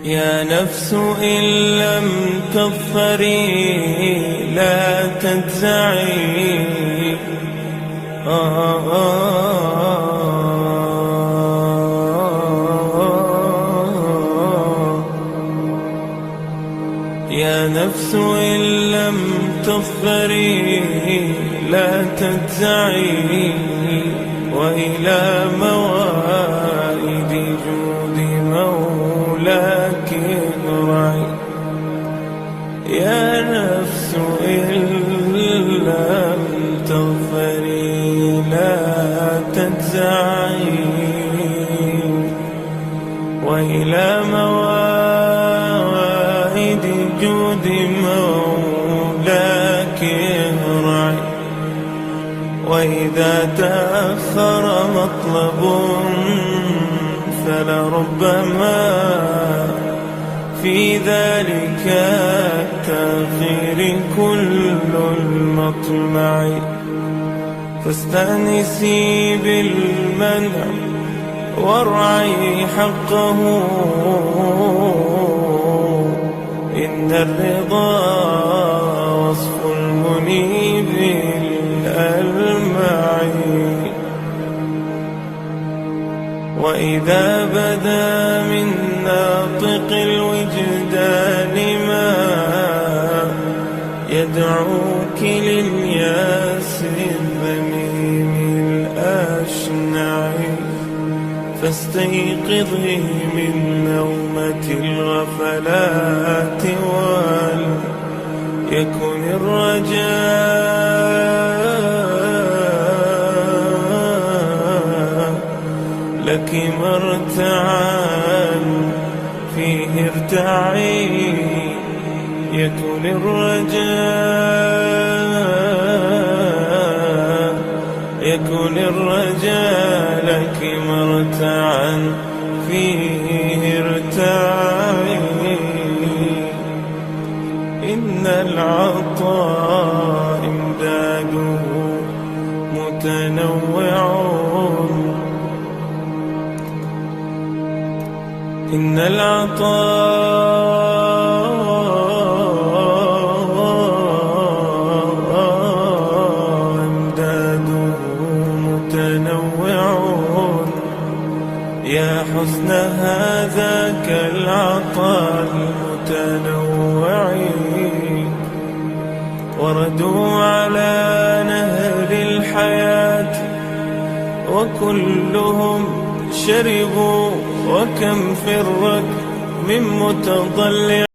يا نفس إن لم تظفري لا تجزعي. يا نفس إن لم تظفري لا تجزعي، وإلى موائد جود مولاك ارجعي. يا نفس إن لم تظفري لا تجزعي، وإلى موائد جود مولاك ارجعي. وإذا تأخر مطلب فلربما في ذلك التأخير كل المطمع. فاستأنسي بالمنع وارعي حقه، إن الرضا وصف المنيب الألمع. وإذا بدا من ناطق الوجدان ما يدعوك للياس الذميم الأشنع، فاستيقظي من نومة الغفلات وليكن الرجاء لك مرتعا فيه ارتعي. يكن الرجاء لك مرتعا فيه ارتعي. إن العطاء امداده متنوع، إن العطاء امداده متنوع. يا حسن هذاك العطاء المتنوع، وردوا على نهر الحياة وكلهم شربوا، وكم في الركب من متضلع.